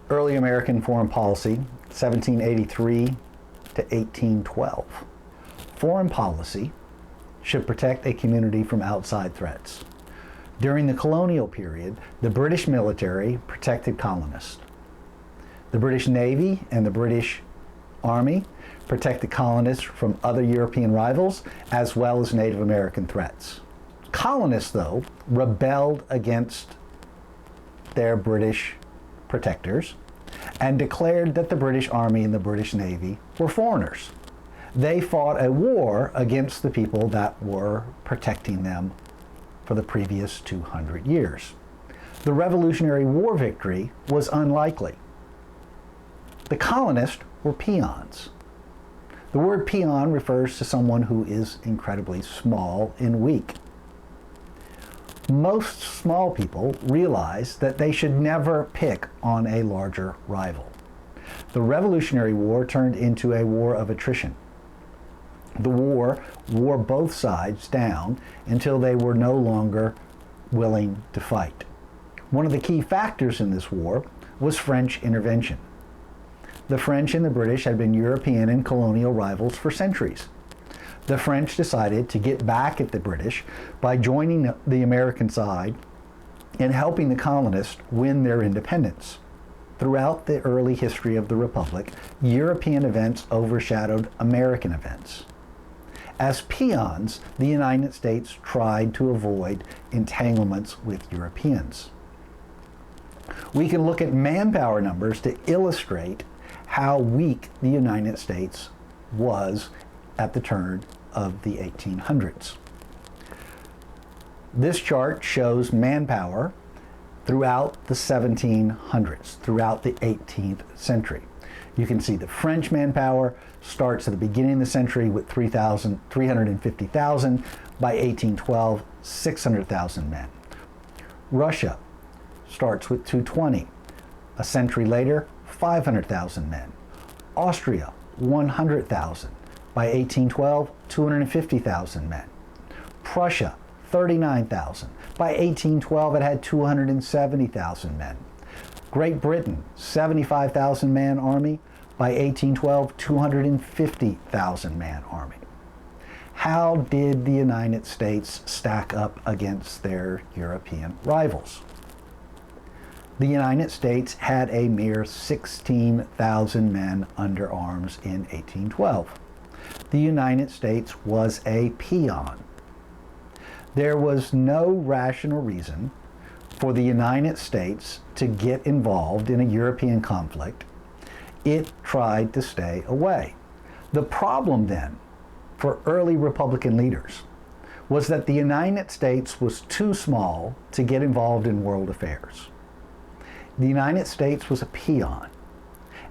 Early American foreign policy, 1783 to 1812. Foreign policy should protect a community from outside threats. During the colonial period, the British military protected colonists. The British Navy and the British Army protected colonists from other European rivals as well as Native American threats. Colonists, though, rebelled against their British protectors and declared that the British Army and the British Navy were foreigners. They fought a war against the people that were protecting them for the previous 200 years. The Revolutionary War victory was unlikely. The colonists were peons. The word peon refers to someone who is incredibly small and weak. Most small people realize that they should never pick on a larger rival. The Revolutionary War turned into a war of attrition. The war wore both sides down until they were no longer willing to fight. One of the key factors in this war was French intervention. The French and the British had been European and colonial rivals for centuries. The French decided to get back at the British by joining the American side and helping the colonists win their independence. Throughout the early history of the Republic, European events overshadowed American events. As peons, the United States tried to avoid entanglements with Europeans. We can look at manpower numbers to illustrate how weak the United States was at the turn of the 1800s. This chart shows manpower throughout the 1700s, throughout the 18th century. You can see the French manpower starts at the beginning of the century with 350,000. By 1812, 600,000 men. Russia starts with 220. A century later, 500,000 men. Austria, 100,000. By 1812, 250,000 men. Prussia, 39,000. By 1812, it had 270,000 men. Great Britain, 75,000 man army. By 1812, 250,000 man army. How did the United States stack up against their European rivals? The United States had a mere 16,000 men under arms in 1812. The United States was a peon. There was no rational reason for the United States to get involved in a European conflict. It tried to stay away. The problem then for early Republican leaders was that the United States was too small to get involved in world affairs. The United States was a peon.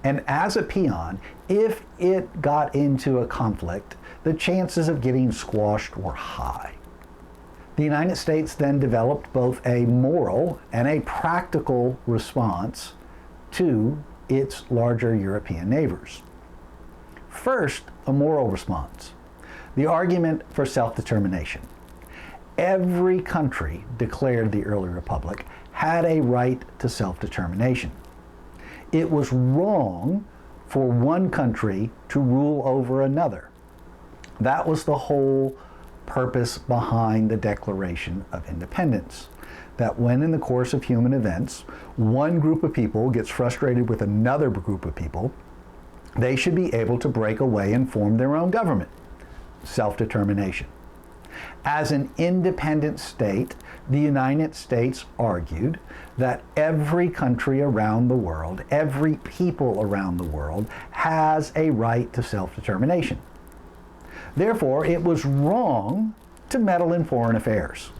And as a peon, if it got into a conflict, the chances of getting squashed were high. The United States then developed both a moral and a practical response to its larger European neighbors. First, a moral response. The argument for self-determination. Every country declared the early republic had a right to self-determination. It was wrong for one country to rule over another. That was the whole purpose behind the Declaration of Independence. That when in the course of human events, one group of people gets frustrated with another group of people, they should be able to break away and form their own government. Self-determination. As an independent state, the United States argued that every country around the world, every people around the world, has a right to self-determination. Therefore, it was wrong to meddle in foreign affairs.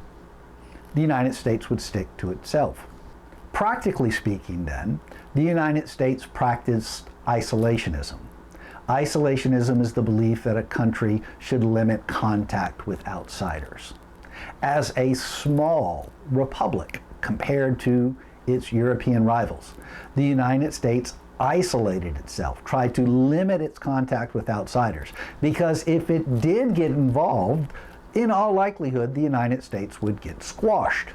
The United States would stick to itself. Practically speaking, then, the United States practiced isolationism. Isolationism is the belief that a country should limit contact with outsiders. As a small republic compared to its European rivals, the United States isolated itself, tried to limit its contact with outsiders, because if it did get involved, in all likelihood, the United States would get squashed,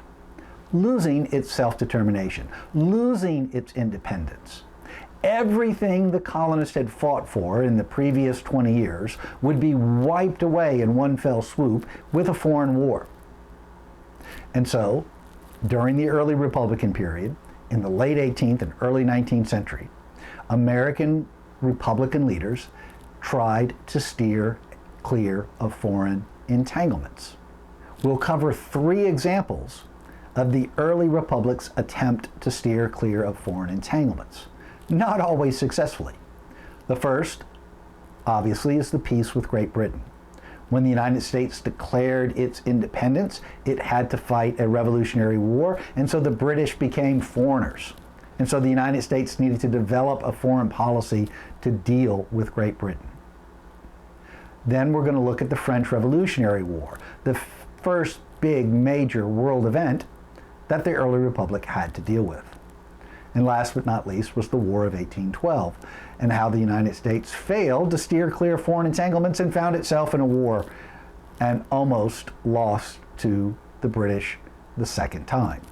losing its self-determination, losing its independence. Everything the colonists had fought for in the previous 20 years would be wiped away in one fell swoop with a foreign war. And so, during the early Republican period, in the late 18th and early 19th century, American Republican leaders tried to steer clear of foreign entanglements. We'll cover 3 examples of the early republic's attempt to steer clear of foreign entanglements, not always successfully. The first, obviously, is the peace with Great Britain. When the United States declared its independence, it had to fight a revolutionary war, and so the British became foreigners. And so the United States needed to develop a foreign policy to deal with Great Britain. Then we're going to look at the French Revolutionary War, the first big major world event that the early republic had to deal with. And last but not least was the War of 1812, and how the United States failed to steer clear of foreign entanglements and found itself in a war and almost lost to the British the second time.